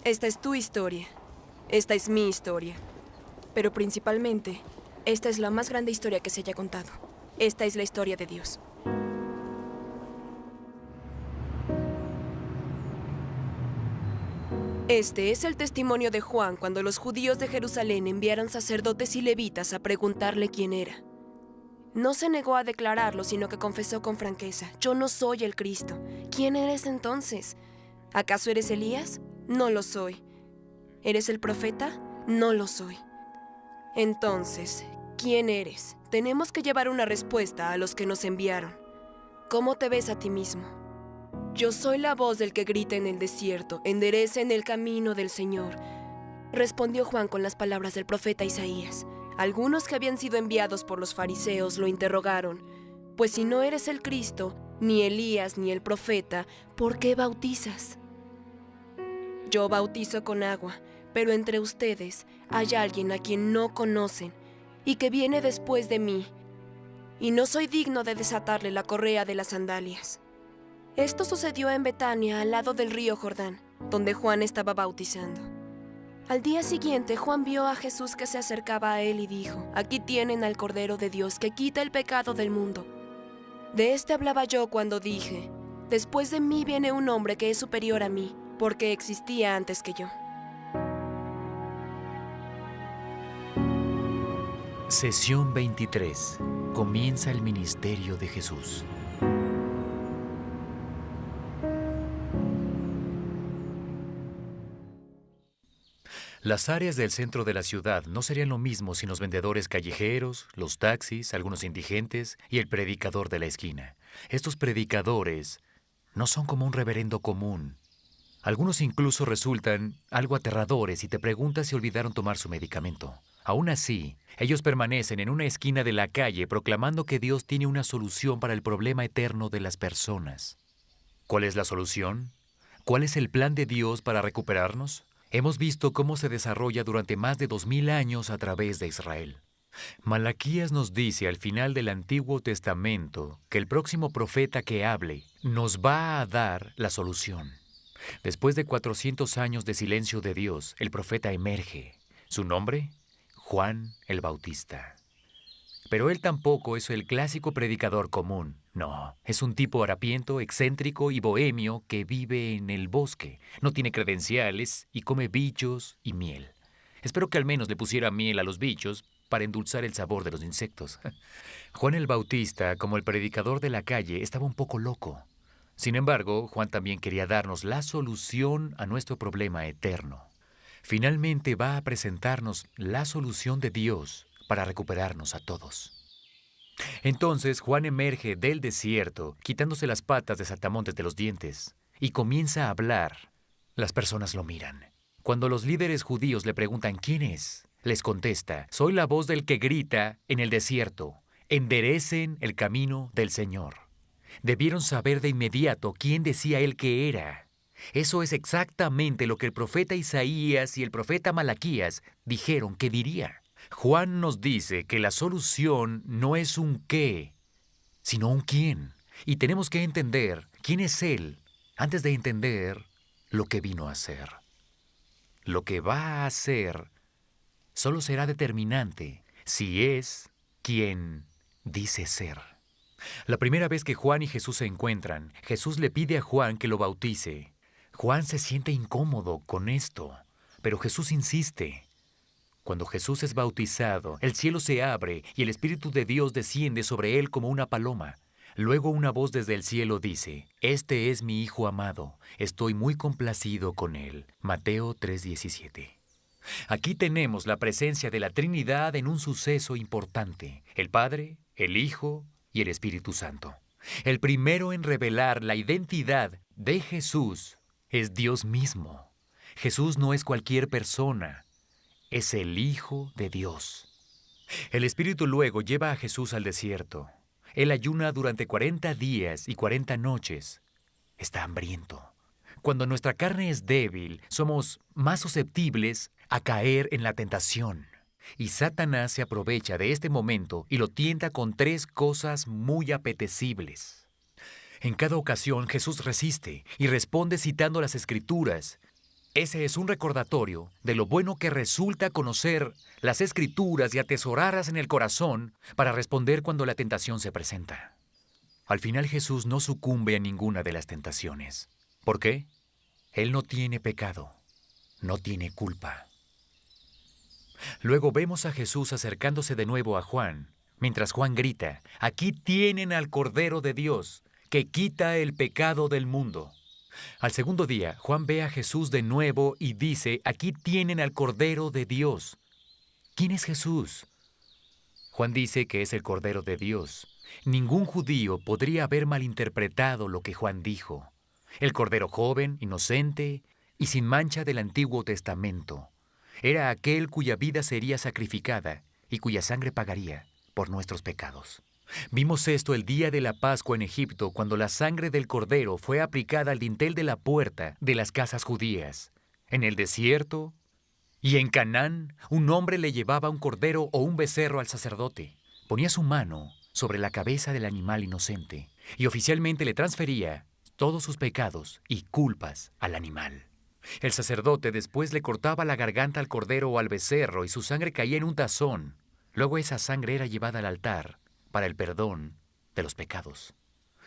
Esta es tu historia. Esta es mi historia. Pero principalmente, esta es la más grande historia que se haya contado. Esta es la historia de Dios. Este es el testimonio de Juan cuando los judíos de Jerusalén enviaron sacerdotes y levitas a preguntarle quién era. No se negó a declararlo, sino que confesó con franqueza: yo no soy el Cristo. ¿Quién eres entonces? ¿Acaso eres Elías? No lo soy. ¿Eres el profeta? No lo soy. Entonces, ¿quién eres? Tenemos que llevar una respuesta a los que nos enviaron. ¿Cómo te ves a ti mismo? Yo soy la voz del que grita en el desierto: enderecen el camino del Señor. Respondió Juan con las palabras del profeta Isaías. Algunos que habían sido enviados por los fariseos lo interrogaron: pues si no eres el Cristo, ni Elías, ni el profeta, ¿por qué bautizas? Yo bautizo con agua, pero entre ustedes hay alguien a quien no conocen y que viene después de mí, y no soy digno de desatarle la correa de las sandalias. Esto sucedió en Betania, al lado del río Jordán, donde Juan estaba bautizando. Al día siguiente, Juan vio a Jesús que se acercaba a él y dijo: aquí tienen al Cordero de Dios que quita el pecado del mundo. De este hablaba yo cuando dije: después de mí viene un hombre que es superior a mí, porque existía antes que yo. Sesión 23. Comienza el ministerio de Jesús. Las áreas del centro de la ciudad no serían lo mismo sin los vendedores callejeros, los taxis, algunos indigentes y el predicador de la esquina. Estos predicadores no son como un reverendo común. Algunos incluso resultan algo aterradores y te preguntas si olvidaron tomar su medicamento. Aún así, ellos permanecen en una esquina de la calle proclamando que Dios tiene una solución para el problema eterno de las personas. ¿Cuál es la solución? ¿Cuál es el plan de Dios para recuperarnos? Hemos visto cómo se desarrolla durante más de 2000 años a través de Israel. Malaquías nos dice al final del Antiguo Testamento que el próximo profeta que hable nos va a dar la solución. Después de 400 años de silencio de Dios, el profeta emerge. ¿Su nombre? Juan el Bautista. Pero él tampoco es el clásico predicador común. No, es un tipo harapiento, excéntrico y bohemio que vive en el bosque. No tiene credenciales y come bichos y miel. Espero que al menos le pusiera miel a los bichos para endulzar el sabor de los insectos. Juan el Bautista, como el predicador de la calle, estaba un poco loco. Sin embargo, Juan también quería darnos la solución a nuestro problema eterno. Finalmente va a presentarnos la solución de Dios para recuperarnos a todos. Entonces Juan emerge del desierto, quitándose las patas de saltamontes de los dientes, y comienza a hablar. Las personas lo miran. Cuando los líderes judíos le preguntan quién es, les contesta: soy la voz del que grita en el desierto, enderecen el camino del Señor. Debieron saber de inmediato quién decía él que era. Eso es exactamente lo que el profeta Isaías y el profeta Malaquías dijeron que diría. Juan nos dice que la solución no es un qué, sino un quién. Y tenemos que entender quién es Él antes de entender lo que vino a hacer. Lo que va a hacer solo será determinante si es quien dice ser. La primera vez que Juan y Jesús se encuentran, Jesús le pide a Juan que lo bautice. Juan se siente incómodo con esto, pero Jesús insiste. Cuando Jesús es bautizado, el cielo se abre y el Espíritu de Dios desciende sobre él como una paloma. Luego una voz desde el cielo dice: este es mi Hijo amado, estoy muy complacido con él. Mateo 3:17. Aquí tenemos la presencia de la Trinidad en un suceso importante: el Padre, el Hijo y el Espíritu Santo. El primero en revelar la identidad de Jesús es Dios mismo. Jesús no es cualquier persona. Es el Hijo de Dios. El Espíritu luego lleva a Jesús al desierto. Él ayuna durante 40 días y 40 noches. Está hambriento. Cuando nuestra carne es débil, somos más susceptibles a caer en la tentación. Y Satanás se aprovecha de este momento y lo tienta con 3 cosas muy apetecibles. En cada ocasión Jesús resiste y responde citando las Escrituras. Ese es un recordatorio de lo bueno que resulta conocer las Escrituras y atesorarlas en el corazón para responder cuando la tentación se presenta. Al final Jesús no sucumbe a ninguna de las tentaciones. ¿Por qué? Él no tiene pecado, no tiene culpa. Luego vemos a Jesús acercándose de nuevo a Juan, mientras Juan grita, «Aquí tienen al Cordero de Dios, que quita el pecado del mundo». Al segundo día, Juan ve a Jesús de nuevo y dice, «Aquí tienen al Cordero de Dios». ¿Quién es Jesús? Juan dice que es el Cordero de Dios. Ningún judío podría haber malinterpretado lo que Juan dijo. El Cordero joven, inocente y sin mancha del Antiguo Testamento. Era aquel cuya vida sería sacrificada y cuya sangre pagaría por nuestros pecados. Vimos esto el día de la Pascua en Egipto, cuando la sangre del Cordero fue aplicada al dintel de la puerta de las casas judías. En el desierto y en Canaán, un hombre le llevaba un cordero o un becerro al sacerdote. Ponía su mano sobre la cabeza del animal inocente y oficialmente le transfería todos sus pecados y culpas al animal. El sacerdote después le cortaba la garganta al cordero o al becerro y su sangre caía en un tazón. Luego esa sangre era llevada al altar para el perdón de los pecados.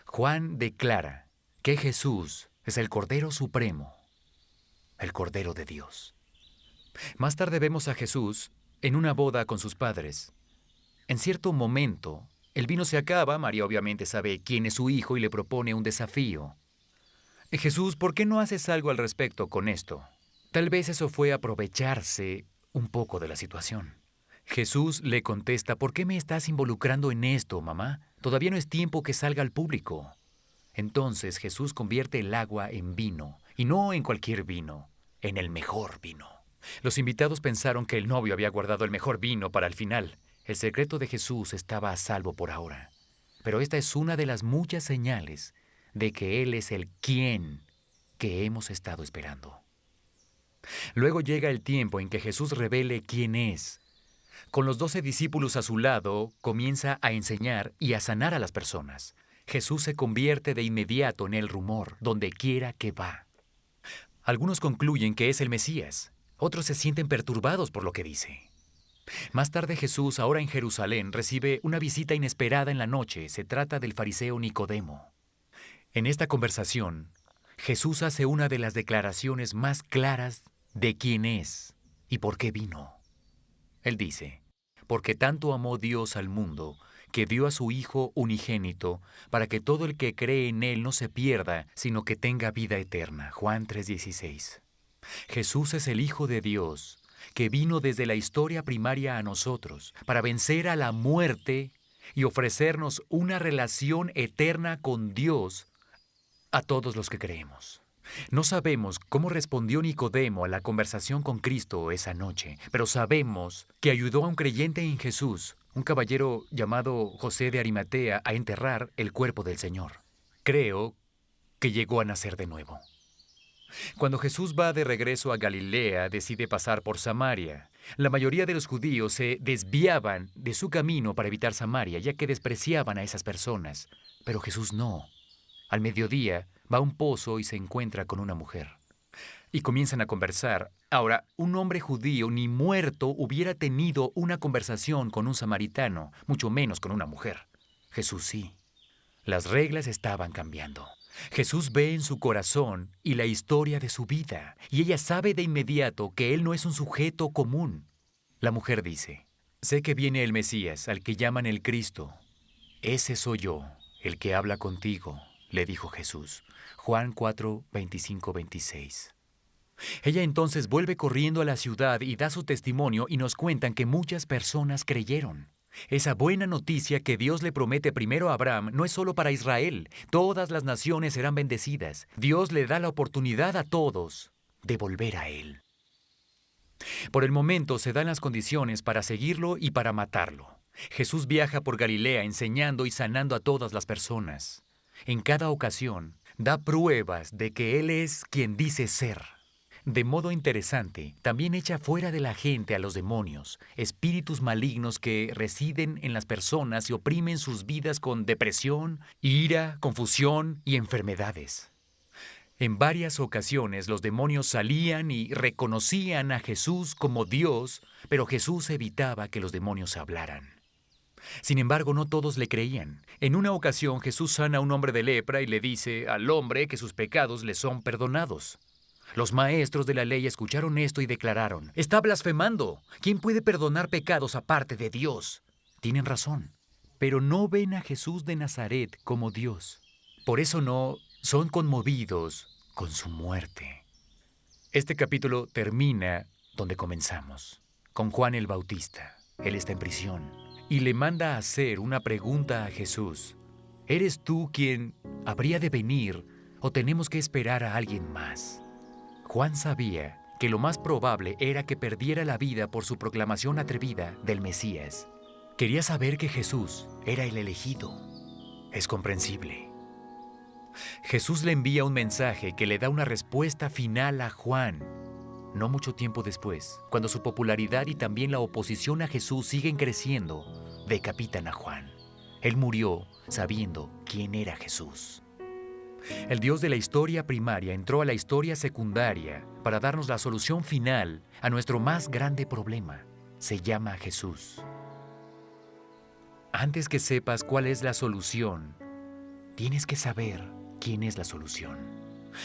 Juan declara que Jesús es el Cordero Supremo, el Cordero de Dios. Más tarde vemos a Jesús en una boda con sus padres. En cierto momento, el vino se acaba, María obviamente sabe quién es su hijo y le propone un desafío. Jesús, ¿por qué no haces algo al respecto con esto? Tal vez eso fue aprovecharse un poco de la situación. Jesús le contesta, ¿por qué me estás involucrando en esto, mamá? Todavía no es tiempo que salga al público. Entonces Jesús convierte el agua en vino, y no en cualquier vino, en el mejor vino. Los invitados pensaron que el novio había guardado el mejor vino para el final. El secreto de Jesús estaba a salvo por ahora. Pero esta es una de las muchas señales de que Él es el quién que hemos estado esperando. Luego llega el tiempo en que Jesús revele quién es. Con los 12 discípulos a su lado, comienza a enseñar y a sanar a las personas. Jesús se convierte de inmediato en el rumor, donde quiera que va. Algunos concluyen que es el Mesías. Otros se sienten perturbados por lo que dice. Más tarde Jesús, ahora en Jerusalén, recibe una visita inesperada en la noche. Se trata del fariseo Nicodemo. En esta conversación, Jesús hace una de las declaraciones más claras de quién es y por qué vino. Él dice, porque tanto amó Dios al mundo, que dio a su Hijo unigénito, para que todo el que cree en Él no se pierda, sino que tenga vida eterna. Juan 3:16. Jesús es el Hijo de Dios, que vino desde la historia primaria a nosotros, para vencer a la muerte y ofrecernos una relación eterna con Dios a todos los que creemos. No sabemos cómo respondió Nicodemo a la conversación con Cristo esa noche, pero sabemos que ayudó a un creyente en Jesús, un caballero llamado José de Arimatea, a enterrar el cuerpo del Señor. Creo que llegó a nacer de nuevo. Cuando Jesús va de regreso a Galilea, decide pasar por Samaria. La mayoría de los judíos se desviaban de su camino para evitar Samaria, ya que despreciaban a esas personas. Pero Jesús no. Al mediodía, va a un pozo y se encuentra con una mujer. Y comienzan a conversar. Ahora, un hombre judío ni muerto hubiera tenido una conversación con un samaritano, mucho menos con una mujer. Jesús sí. Las reglas estaban cambiando. Jesús ve en su corazón y la historia de su vida, y ella sabe de inmediato que él no es un sujeto común. La mujer dice, sé que viene el Mesías, al que llaman el Cristo. Ese soy yo, el que habla contigo, le dijo Jesús. Juan 4, 25, 26. Ella entonces vuelve corriendo a la ciudad y da su testimonio y nos cuentan que muchas personas creyeron. Esa buena noticia que Dios le promete primero a Abraham no es solo para Israel. Todas las naciones serán bendecidas. Dios le da la oportunidad a todos de volver a Él. Por el momento se dan las condiciones para seguirlo y para matarlo. Jesús viaja por Galilea enseñando y sanando a todas las personas. En cada ocasión, da pruebas de que Él es quien dice ser. De modo interesante, también echa fuera de la gente a los demonios, espíritus malignos que residen en las personas y oprimen sus vidas con depresión, ira, confusión y enfermedades. En varias ocasiones los demonios salían y reconocían a Jesús como Dios, pero Jesús evitaba que los demonios hablaran. Sin embargo, no todos le creían. En una ocasión Jesús sana a un hombre de lepra y le dice al hombre que sus pecados le son perdonados. Los maestros de la ley escucharon esto y declararon: «Está blasfemando. ¿Quién puede perdonar pecados aparte de Dios?». Tienen razón, pero no ven a Jesús de Nazaret como Dios. Por eso no son conmovidos con su muerte. Este capítulo termina donde comenzamos, con Juan el Bautista. Él está en prisión y le manda a hacer una pregunta a Jesús: ¿eres tú quien habría de venir o tenemos que esperar a alguien más? Juan sabía que lo más probable era que perdiera la vida por su proclamación atrevida del Mesías. Quería saber que Jesús era el elegido. Es comprensible. Jesús le envía un mensaje que le da una respuesta final a Juan. No mucho tiempo después, cuando su popularidad y también la oposición a Jesús siguen creciendo, decapitan a Juan. Él murió sabiendo quién era Jesús. El Dios de la historia primaria entró a la historia secundaria para darnos la solución final a nuestro más grande problema. Se llama Jesús. Antes que sepas cuál es la solución, tienes que saber quién es la solución.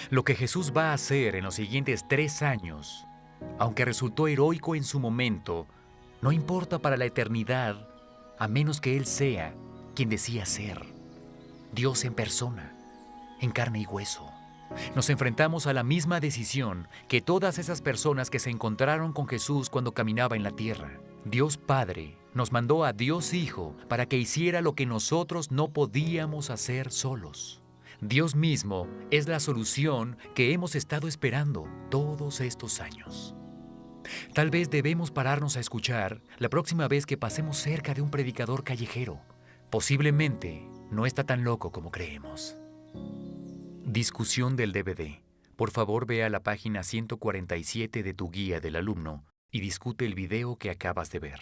Lo que Jesús va a hacer en los siguientes 3 años, aunque resultó heroico en su momento, no importa para la eternidad, a menos que Él sea quien decía ser, Dios en persona, en carne y hueso. Nos enfrentamos a la misma decisión que todas esas personas que se encontraron con Jesús cuando caminaba en la tierra. Dios Padre nos mandó a Dios Hijo para que hiciera lo que nosotros no podíamos hacer solos. Dios mismo es la solución que hemos estado esperando todos estos años. Tal vez debemos pararnos a escuchar la próxima vez que pasemos cerca de un predicador callejero. Posiblemente no está tan loco como creemos. Discusión del DVD. Por favor, ve a la página 147 de tu guía del alumno y discute el video que acabas de ver.